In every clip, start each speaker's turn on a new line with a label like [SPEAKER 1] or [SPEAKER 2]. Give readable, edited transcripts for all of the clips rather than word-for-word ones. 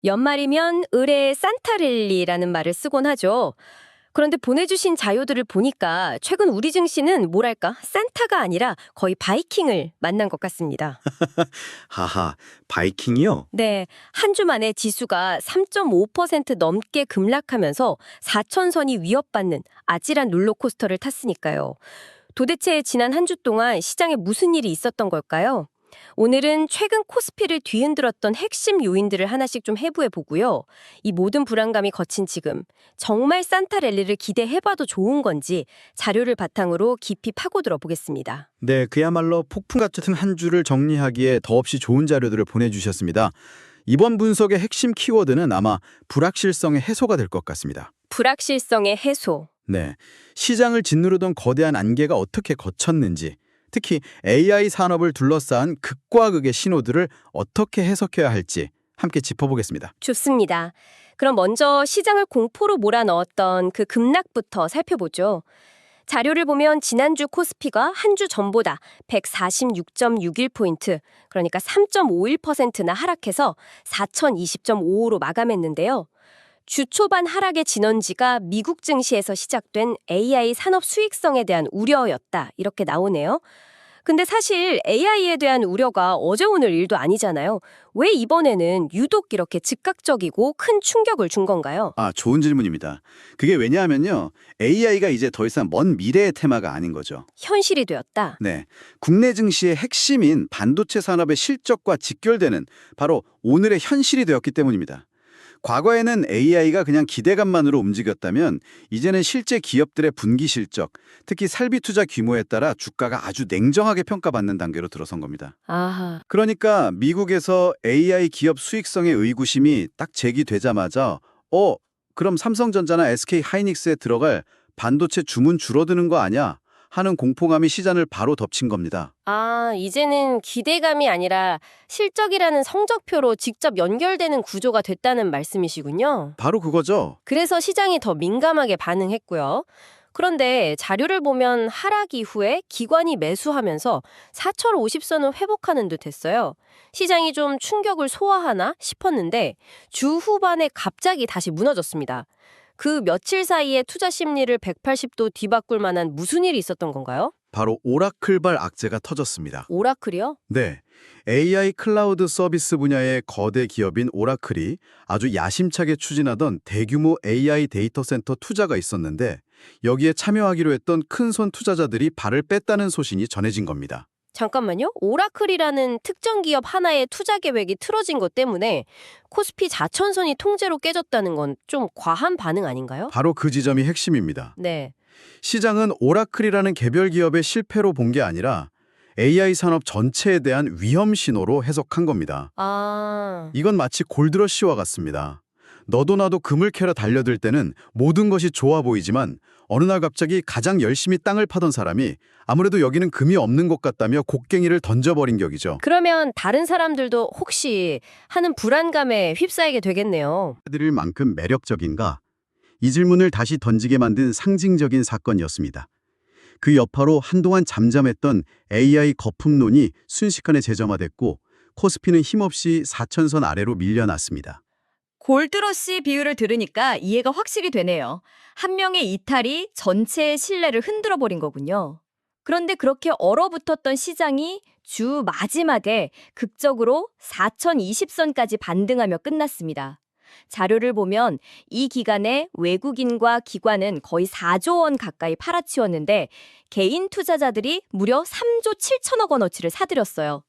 [SPEAKER 1] 연말이면 을의 산타랠리라는 말을 쓰곤 하죠. 그런데 보내주신 자료들을 보니까 최근 우리 증시는 뭐랄까 산타가 아니라 거의 바이킹을 만난 것 같습니다.
[SPEAKER 2] 하하, 바이킹이요?
[SPEAKER 1] 네, 한 주 만에 지수가 3.5% 넘게 급락하면서 4천선이 위협받는 아찔한 롤러코스터를 탔으니까요. 도대체 지난 한 주 동안 시장에 무슨 일이 있었던 걸까요? 오늘은 최근 코스피를 뒤흔들었던 핵심 요인들을 하나씩 좀 해부해 보고요. 이 모든 불안감이 거친 지금 정말 산타 랠리를 기대해봐도 좋은 건지 자료를 바탕으로 깊이 파고들어 보겠습니다.
[SPEAKER 2] 네, 그야말로 폭풍 같은 한 주를 정리하기에 더없이 좋은 자료들을 보내주셨습니다. 이번 분석의 핵심 키워드는 아마 불확실성의 해소가 될 것 같습니다.
[SPEAKER 1] 불확실성의 해소.
[SPEAKER 2] 네, 시장을 짓누르던 거대한 안개가 어떻게 거쳤는지, 특히 AI 산업을 둘러싼 극과 극의 신호들을 어떻게 해석해야 할지 함께 짚어보겠습니다.
[SPEAKER 1] 좋습니다. 그럼 먼저 시장을 공포로 몰아넣었던 그 급락부터 살펴보죠. 자료를 보면 지난주 코스피가 한 주 전보다 146.61포인트, 그러니까 3.51%나 하락해서 4020.55로 마감했는데요. 주 초반 하락의 진원지가 미국 증시에서 시작된 AI 산업 수익성에 대한 우려였다. 이렇게 나오네요. 근데 사실 AI에 대한 우려가 어제 오늘 일도 아니잖아요. 왜 이번에는 유독 이렇게 즉각적이고 큰 충격을 준 건가요?
[SPEAKER 2] 좋은 질문입니다. 그게 왜냐하면요, AI가 이제 더 이상 먼 미래의 테마가 아닌 거죠.
[SPEAKER 1] 현실이 되었다.
[SPEAKER 2] 네, 국내 증시의 핵심인 반도체 산업의 실적과 직결되는 바로 오늘의 현실이 되었기 때문입니다. 과거에는 AI가 그냥 기대감만으로 움직였다면 이제는 실제 기업들의 분기 실적, 특히 설비 투자 규모에 따라 주가가 아주 냉정하게 평가받는 단계로 들어선 겁니다.
[SPEAKER 1] 아하.
[SPEAKER 2] 그러니까 미국에서 AI 기업 수익성의 의구심이 딱 제기되자마자 그럼 삼성전자나 SK 하이닉스에 들어갈 반도체 주문 줄어드는 거 아니야? 하는 공포감이 시장을 바로 덮친 겁니다.
[SPEAKER 1] 이제는 기대감이 아니라 실적이라는 성적표로 직접 연결되는 구조가 됐다는 말씀이시군요.
[SPEAKER 2] 바로 그거죠.
[SPEAKER 1] 그래서 시장이 더 민감하게 반응했고요. 그런데 자료를 보면 하락 이후에 기관이 매수하면서 4,050선을 회복하는 듯 했어요. 시장이 좀 충격을 소화하나 싶었는데 주 후반에 갑자기 다시 무너졌습니다. 그 며칠 사이에 투자 심리를 180도 뒤바꿀 만한 무슨 일이 있었던 건가요?
[SPEAKER 2] 바로 오라클발 악재가 터졌습니다.
[SPEAKER 1] 오라클이요?
[SPEAKER 2] 네, AI 클라우드 서비스 분야의 거대 기업인 오라클이 아주 야심차게 추진하던 대규모 AI 데이터 센터 투자가 있었는데 여기에 참여하기로 했던 큰손 투자자들이 발을 뺐다는 소식이 전해진 겁니다.
[SPEAKER 1] 잠깐만요. 오라클이라는 특정 기업 하나의 투자 계획이 틀어진 것 때문에 코스피 4천선이 통째로 깨졌다는 건 좀 과한 반응 아닌가요?
[SPEAKER 2] 바로 그 지점이 핵심입니다.
[SPEAKER 1] 네.
[SPEAKER 2] 시장은 오라클이라는 개별 기업의 실패로 본 게 아니라 AI 산업 전체에 대한 위험 신호로 해석한 겁니다. 이건 마치 골드러시와 같습니다. 너도 나도 금을 캐러 달려들 때는 모든 것이 좋아 보이지만 어느 날 갑자기 가장 열심히 땅을 파던 사람이 아무래도 여기는 금이 없는 것 같다며 곡괭이를 던져버린 격이죠.
[SPEAKER 1] 그러면 다른 사람들도 혹시 하는 불안감에 휩싸이게 되겠네요.
[SPEAKER 2] 드릴 만큼 매력적인가? 이 질문을 다시 던지게 만든 상징적인 사건이었습니다. 그 여파로 한동안 잠잠했던 AI 거품론이 순식간에 재점화됐고 코스피는 힘없이 4천선 아래로 밀려났습니다.
[SPEAKER 3] 골드러시 비율을 들으니까 이해가 확실히 되네요. 한 명의 이탈이 전체의 신뢰를 흔들어 버린 거군요. 그런데 그렇게 얼어붙었던 시장이 주 마지막에 극적으로 4020선까지 반등하며 끝났습니다. 자료를 보면 이 기간에 외국인과 기관은 거의 4조 원 가까이 팔아치웠는데 개인 투자자들이 무려 3조 7천억 원어치를 사들였어요.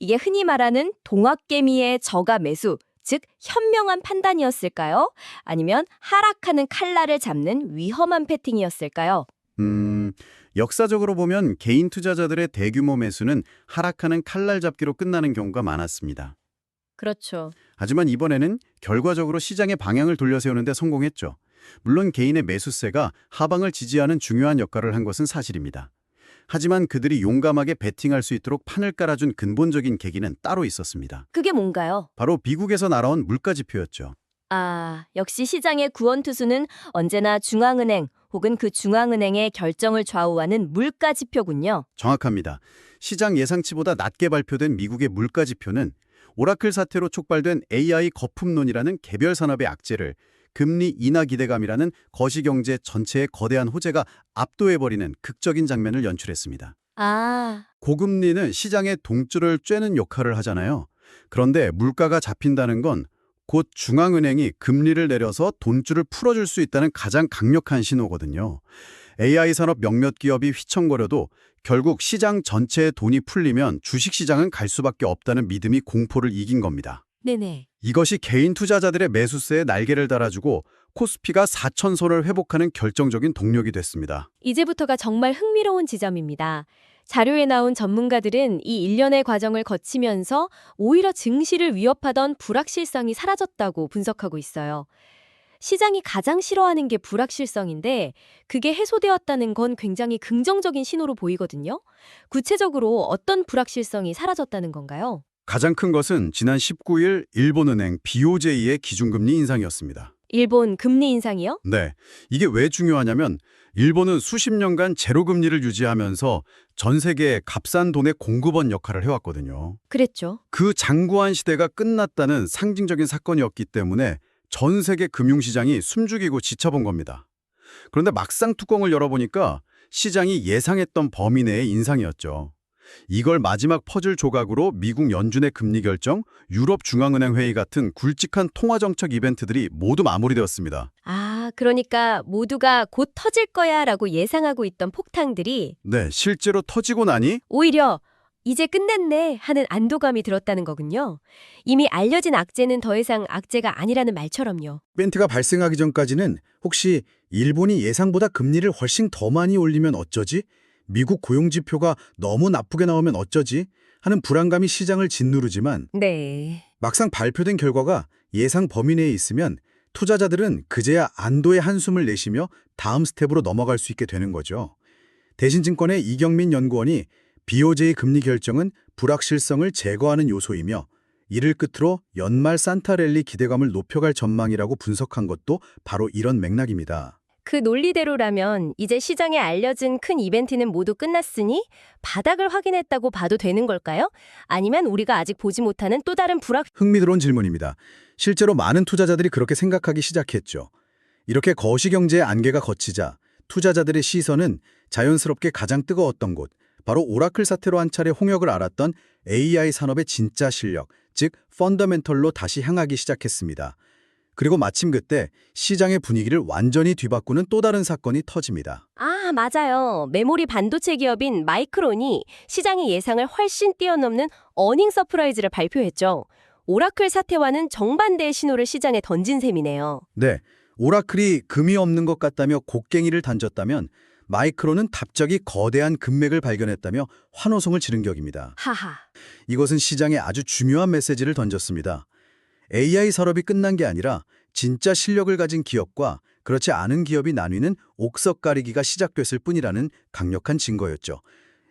[SPEAKER 3] 이게 흔히 말하는 동학개미의 저가 매수, 즉 현명한 판단이었을까요? 아니면 하락하는 칼날을 잡는 위험한 패팅이었을까요?
[SPEAKER 2] 역사적으로 보면 개인 투자자들의 대규모 매수는 하락하는 칼날 잡기로 끝나는 경우가 많았습니다.
[SPEAKER 1] 그렇죠.
[SPEAKER 2] 하지만 이번에는 결과적으로 시장의 방향을 돌려세우는 데 성공했죠. 물론 개인의 매수세가 하방을 지지하는 중요한 역할을 한 것은 사실입니다. 하지만 그들이 용감하게 베팅할 수 있도록 판을 깔아준 근본적인 계기는 따로 있었습니다.
[SPEAKER 1] 그게 뭔가요?
[SPEAKER 2] 바로 미국에서 날아온 물가지표였죠.
[SPEAKER 1] 역시 시장의 구원투수는 언제나 중앙은행 혹은 그 중앙은행의 결정을 좌우하는 물가지표군요.
[SPEAKER 2] 정확합니다. 시장 예상치보다 낮게 발표된 미국의 물가지표는 오라클 사태로 촉발된 AI 거품론이라는 개별 산업의 악재를 금리 인하 기대감이라는 거시경제 전체의 거대한 호재가 압도해버리는 극적인 장면을 연출했습니다.
[SPEAKER 1] 아,
[SPEAKER 2] 고금리는 시장의 동줄을 쬐는 역할을 하잖아요. 그런데 물가가 잡힌다는 건 곧 중앙은행이 금리를 내려서 돈줄을 풀어줄 수 있다는 가장 강력한 신호거든요. AI 산업 몇몇 기업이 휘청거려도 결국 시장 전체의 돈이 풀리면 주식시장은 갈 수밖에 없다는 믿음이 공포를 이긴 겁니다.
[SPEAKER 1] 네네.
[SPEAKER 2] 이것이 개인 투자자들의 매수세에 날개를 달아주고 코스피가 4,000선을 회복하는 결정적인 동력이 됐습니다.
[SPEAKER 1] 이제부터가 정말 흥미로운 지점입니다. 자료에 나온 전문가들은 이 일련의 과정을 거치면서 오히려 증시를 위협하던 불확실성이 사라졌다고 분석하고 있어요. 시장이 가장 싫어하는 게 불확실성인데 그게 해소되었다는 건 굉장히 긍정적인 신호로 보이거든요. 구체적으로 어떤 불확실성이 사라졌다는 건가요?
[SPEAKER 2] 가장 큰 것은 지난 19일 일본은행 BOJ의 기준금리 인상이었습니다.
[SPEAKER 1] 일본 금리 인상이요?
[SPEAKER 2] 네, 이게 왜 중요하냐면 일본은 수십 년간 제로금리를 유지하면서 전 세계에 값싼 돈의 공급원 역할을 해왔거든요.
[SPEAKER 1] 그랬죠.
[SPEAKER 2] 그 장구한 시대가 끝났다는 상징적인 사건이었기 때문에 전 세계 금융시장이 숨죽이고 지쳐본 겁니다. 그런데 막상 뚜껑을 열어보니까 시장이 예상했던 범위 내의 인상이었죠. 이걸 마지막 퍼즐 조각으로 미국 연준의 금리 결정, 유럽 중앙은행 회의 같은 굵직한 통화정책 이벤트들이 모두 마무리되었습니다.
[SPEAKER 1] 아, 그러니까 모두가 곧 터질 거야 라고 예상하고 있던 폭탄들이
[SPEAKER 2] 네, 실제로 터지고 나니
[SPEAKER 1] 오히려 이제 끝냈네 하는 안도감이 들었다는 거군요. 이미 알려진 악재는 더 이상 악재가 아니라는 말처럼요.
[SPEAKER 4] 이벤트가 발생하기 전까지는 혹시 일본이 예상보다 금리를 훨씬 더 많이 올리면 어쩌지? 미국 고용지표가 너무 나쁘게 나오면 어쩌지? 하는 불안감이 시장을 짓누르지만
[SPEAKER 1] 네.
[SPEAKER 4] 막상 발표된 결과가 예상 범위 내에 있으면 투자자들은 그제야 안도의 한숨을 내쉬며 다음 스텝으로 넘어갈 수 있게 되는 거죠. 대신증권의 이경민 연구원이 BOJ 금리 결정은 불확실성을 제거하는 요소이며 이를 끝으로 연말 산타랠리 기대감을 높여갈 전망이라고 분석한 것도 바로 이런 맥락입니다.
[SPEAKER 1] 그 논리대로라면 이제 시장에 알려진 큰 이벤트는 모두 끝났으니 바닥을 확인했다고 봐도 되는 걸까요? 아니면 우리가 아직 보지 못하는 또 다른
[SPEAKER 4] 흥미로운 질문입니다. 실제로 많은 투자자들이 그렇게 생각하기 시작했죠. 이렇게 거시경제의 안개가 걷히자 투자자들의 시선은 자연스럽게 가장 뜨거웠던 곳, 바로 오라클 사태로 한 차례 홍역을 앓았던 AI 산업의 진짜 실력, 즉 펀더멘털로 다시 향하기 시작했습니다. 그리고 마침 그때 시장의 분위기를 완전히 뒤바꾸는 또 다른 사건이 터집니다.
[SPEAKER 1] 아, 맞아요. 메모리 반도체 기업인 마이크론이 시장의 예상을 훨씬 뛰어넘는 어닝 서프라이즈를 발표했죠. 오라클 사태와는 정반대의 신호를 시장에 던진 셈이네요.
[SPEAKER 4] 네, 오라클이 금이 없는 것 같다며 곡괭이를 던졌다면 마이크론은 갑자기 거대한 금맥을 발견했다며 환호성을 지른 격입니다.
[SPEAKER 1] 하하.
[SPEAKER 4] 이것은 시장에 아주 중요한 메시지를 던졌습니다. AI 산업이 끝난 게 아니라 진짜 실력을 가진 기업과 그렇지 않은 기업이 나뉘는 옥석 가리기가 시작됐을 뿐이라는 강력한 증거였죠.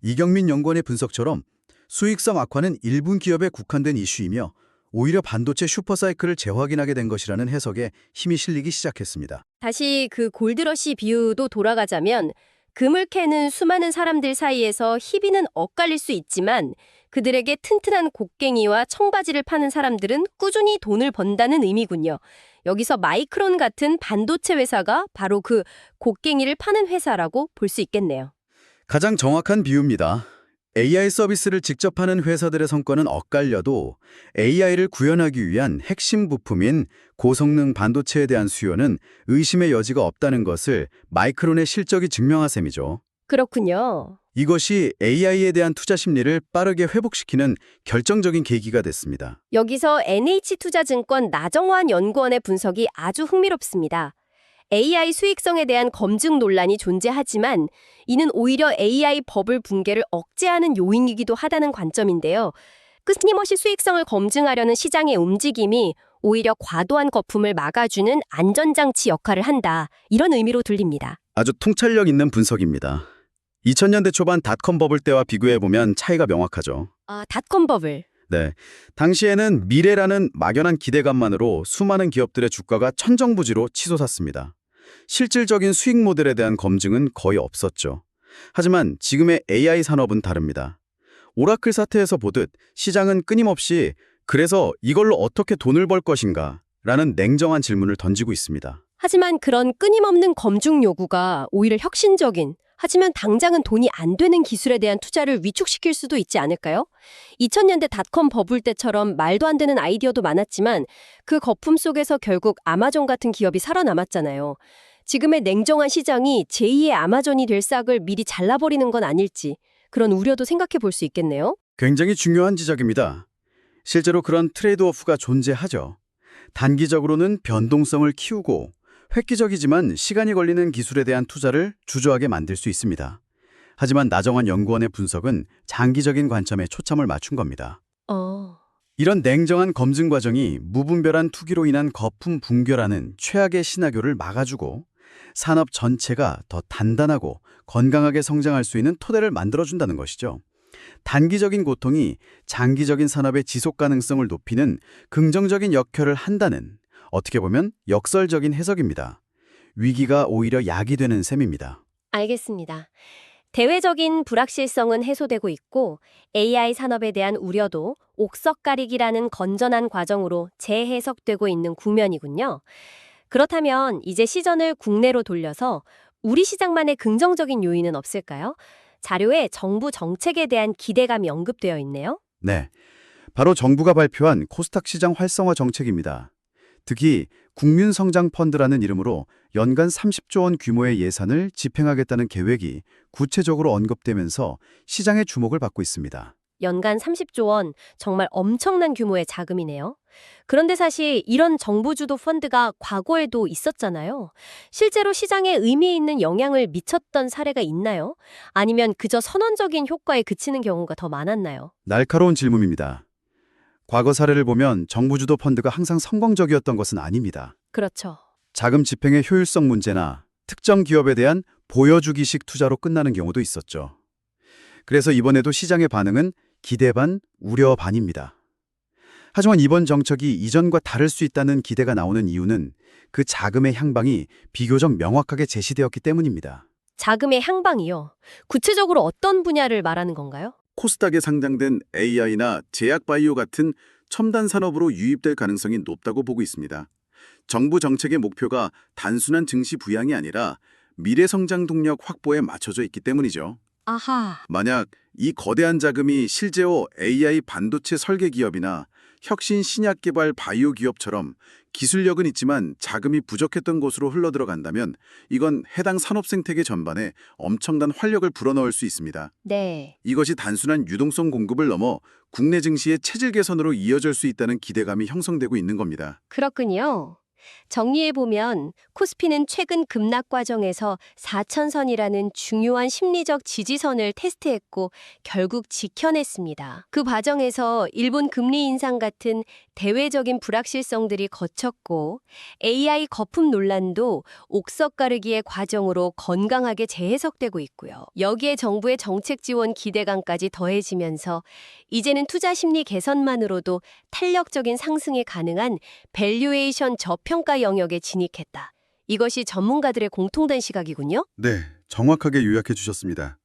[SPEAKER 4] 이경민 연구원의 분석처럼 수익성 악화는 일부 기업에 국한된 이슈이며 오히려 반도체 슈퍼사이클을 재확인하게 된 것이라는 해석에 힘이 실리기 시작했습니다.
[SPEAKER 1] 다시 그 골드러시 비유도 돌아가자면 금을 캐는 수많은 사람들 사이에서 희비는 엇갈릴 수 있지만 그들에게 튼튼한 곡괭이와 청바지를 파는 사람들은 꾸준히 돈을 번다는 의미군요. 여기서 마이크론 같은 반도체 회사가 바로 그 곡괭이를 파는 회사라고 볼 수 있겠네요.
[SPEAKER 2] 가장 정확한 비유입니다. AI 서비스를 직접 하는 회사들의 성과는 엇갈려도 AI를 구현하기 위한 핵심 부품인 고성능 반도체에 대한 수요는 의심의 여지가 없다는 것을 마이크론의 실적이 증명한 셈이죠.
[SPEAKER 1] 그렇군요.
[SPEAKER 2] 이것이 AI에 대한 투자 심리를 빠르게 회복시키는 결정적인 계기가 됐습니다.
[SPEAKER 1] 여기서 NH투자증권 나정환 연구원의 분석이 아주 흥미롭습니다. AI 수익성에 대한 검증 논란이 존재하지만 이는 오히려 AI 버블 붕괴를 억제하는 요인이기도 하다는 관점인데요. 끊임없이 수익성을 검증하려는 시장의 움직임이 오히려 과도한 거품을 막아주는 안전장치 역할을 한다. 이런 의미로 들립니다.
[SPEAKER 2] 아주 통찰력 있는 분석입니다. 2000년대 초반 닷컴 버블 때와 비교해보면 차이가 명확하죠.
[SPEAKER 1] 아, 닷컴 버블.
[SPEAKER 2] 네, 당시에는 미래라는 막연한 기대감만으로 수많은 기업들의 주가가 천정부지로 치솟았습니다. 실질적인 수익 모델에 대한 검증은 거의 없었죠. 하지만 지금의 AI 산업은 다릅니다. 오라클 사태에서 보듯 시장은 끊임없이 그래서 이걸로 어떻게 돈을 벌 것인가? 라는 냉정한 질문을 던지고 있습니다.
[SPEAKER 1] 하지만 그런 끊임없는 검증 요구가 오히려 혁신적인, 하지만 당장은 돈이 안 되는 기술에 대한 투자를 위축시킬 수도 있지 않을까요? 2000년대 닷컴 버블 때처럼 말도 안 되는 아이디어도 많았지만 그 거품 속에서 결국 아마존 같은 기업이 살아남았잖아요. 지금의 냉정한 시장이 제2의 아마존이 될 싹을 미리 잘라버리는 건 아닐지, 그런 우려도 생각해 볼 수 있겠네요.
[SPEAKER 2] 굉장히 중요한 지적입니다. 실제로 그런 트레이드오프가 존재하죠. 단기적으로는 변동성을 키우고 획기적이지만 시간이 걸리는 기술에 대한 투자를 주저하게 만들 수 있습니다. 하지만 나정환 연구원의 분석은 장기적인 관점에 초점을 맞춘 겁니다. 이런 냉정한 검증 과정이 무분별한 투기로 인한 거품 붕괴라는 최악의 시나리오를 막아주고 산업 전체가 더 단단하고 건강하게 성장할 수 있는 토대를 만들어준다는 것이죠. 단기적인 고통이 장기적인 산업의 지속 가능성을 높이는 긍정적인 역할을 한다는, 어떻게 보면 역설적인 해석입니다. 위기가 오히려 약이 되는 셈입니다.
[SPEAKER 1] 알겠습니다. 대외적인 불확실성은 해소되고 있고 AI 산업에 대한 우려도 옥석가리기라는 건전한 과정으로 재해석되고 있는 국면이군요. 그렇다면 이제 시선을 국내로 돌려서 우리 시장만의 긍정적인 요인은 없을까요? 자료에 정부 정책에 대한 기대감이 언급되어 있네요.
[SPEAKER 2] 네, 바로 정부가 발표한 코스닥 시장 활성화 정책입니다. 특히 국민성장펀드라는 이름으로 연간 30조 원 규모의 예산을 집행하겠다는 계획이 구체적으로 언급되면서 시장의 주목을 받고 있습니다.
[SPEAKER 1] 연간 30조 원, 정말 엄청난 규모의 자금이네요. 그런데 사실 이런 정부 주도 펀드가 과거에도 있었잖아요. 실제로 시장에 의미 있는 영향을 미쳤던 사례가 있나요? 아니면 그저 선언적인 효과에 그치는 경우가 더 많았나요?
[SPEAKER 2] 날카로운 질문입니다. 과거 사례를 보면 정부 주도 펀드가 항상 성공적이었던 것은 아닙니다.
[SPEAKER 1] 그렇죠.
[SPEAKER 2] 자금 집행의 효율성 문제나 특정 기업에 대한 보여주기식 투자로 끝나는 경우도 있었죠. 그래서 이번에도 시장의 반응은 기대 반, 우려 반입니다. 하지만 이번 정책이 이전과 다를 수 있다는 기대가 나오는 이유는 그 자금의 향방이 비교적 명확하게 제시되었기 때문입니다.
[SPEAKER 1] 자금의 향방이요. 구체적으로 어떤 분야를 말하는 건가요?
[SPEAKER 2] 코스닥에 상장된 AI나 제약바이오 같은 첨단 산업으로 유입될 가능성이 높다고 보고 있습니다. 정부 정책의 목표가 단순한 증시 부양이 아니라 미래 성장 동력 확보에 맞춰져 있기 때문이죠.
[SPEAKER 3] 아하.
[SPEAKER 2] 만약 이 거대한 자금이 실제로 AI 반도체 설계 기업이나 혁신 신약 개발 바이오 기업처럼 기술력은 있지만 자금이 부족했던 곳으로 흘러들어간다면 이건 해당 산업 생태계 전반에 엄청난 활력을 불어넣을 수 있습니다.
[SPEAKER 1] 네.
[SPEAKER 2] 이것이 단순한 유동성 공급을 넘어 국내 증시의 체질 개선으로 이어질 수 있다는 기대감이 형성되고 있는 겁니다.
[SPEAKER 1] 그렇군요. 정리해보면 코스피는 최근 급락 과정에서 4천선이라는 중요한 심리적 지지선을 테스트했고 결국 지켜냈습니다. 그 과정에서 일본 금리 인상 같은 대외적인 불확실성들이 거쳤고 AI 거품 논란도 옥석 가르기의 과정으로 건강하게 재해석되고 있고요. 여기에 정부의 정책 지원 기대감까지 더해지면서 이제는 투자 심리 개선만으로도 탄력적인 상승이 가능한 밸류에이션 저평가 영역에 진입했다. 이것이 전문가들의 공통된 시각이군요.
[SPEAKER 2] 네, 정확하게 요약해 주셨습니다.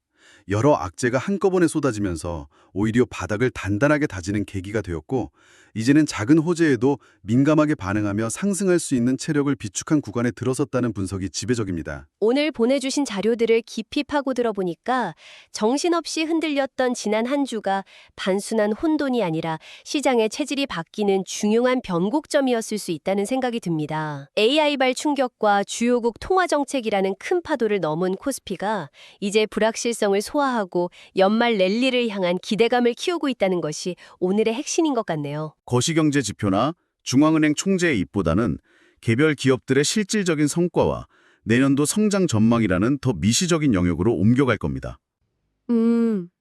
[SPEAKER 2] 여러 악재가 한꺼번에 쏟아지면서 오히려 바닥을 단단하게 다지는 계기가 되었고 이제는 작은 호재에도 민감하게 반응하며 상승할 수 있는 체력을 비축한 구간에 들어섰다는 분석이 지배적입니다.
[SPEAKER 1] 오늘 보내주신 자료들을 깊이 파고 들어보니까 정신없이 흔들렸던 지난 한 주가 단순한 혼돈이 아니라 시장의 체질이 바뀌는 중요한 변곡점이었을 수 있다는 생각이 듭니다. AI발 충격과 주요국 통화정책이라는 큰 파도를 넘은 코스피가 이제 불확실성을 소화하고 연말 랠리를 향한 기대감을 키우고 있다는 것이 오늘의 핵심인 것 같네요.
[SPEAKER 2] 거시경제 지표나 중앙은행 총재의 입보다는 개별 기업들의 실질적인 성과와 내년도 성장 전망이라는 더 미시적인 영역으로 옮겨갈 겁니다.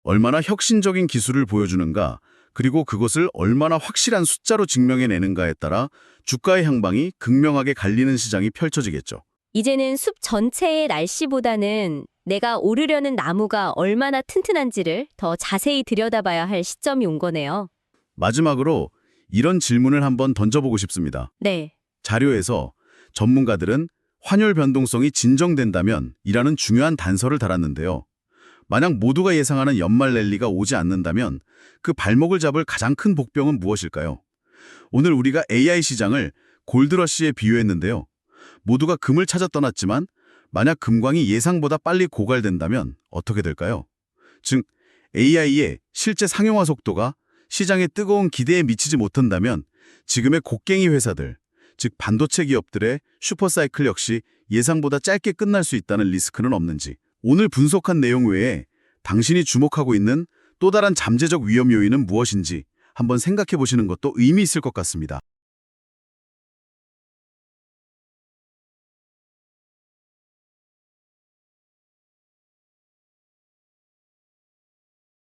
[SPEAKER 2] 얼마나 혁신적인 기술을 보여주는가, 그리고 그것을 얼마나 확실한 숫자로 증명해내는가에 따라 주가의 향방이 극명하게 갈리는 시장이 펼쳐지겠죠.
[SPEAKER 1] 이제는 숲 전체의 날씨보다는 내가 오르려는 나무가 얼마나 튼튼한지를 더 자세히 들여다봐야 할 시점이 온 거네요.
[SPEAKER 2] 마지막으로 이런 질문을 한번 던져보고 싶습니다.
[SPEAKER 1] 네.
[SPEAKER 2] 자료에서 전문가들은 환율 변동성이 진정된다면 이라는 중요한 단서를 달았는데요. 만약 모두가 예상하는 연말 랠리가 오지 않는다면 그 발목을 잡을 가장 큰 복병은 무엇일까요? 오늘 우리가 AI 시장을 골드러시에 비유했는데요. 모두가 금을 찾아 떠났지만 만약 금광이 예상보다 빨리 고갈된다면 어떻게 될까요? 즉, AI의 실제 상용화 속도가 시장의 뜨거운 기대에 미치지 못한다면 지금의 곡괭이 회사들, 즉 반도체 기업들의 슈퍼사이클 역시 예상보다 짧게 끝날 수 있다는 리스크는 없는지, 오늘 분석한 내용 외에 당신이 주목하고 있는 또 다른 잠재적 위험 요인은 무엇인지 한번 생각해 보시는 것도 의미 있을 것 같습니다.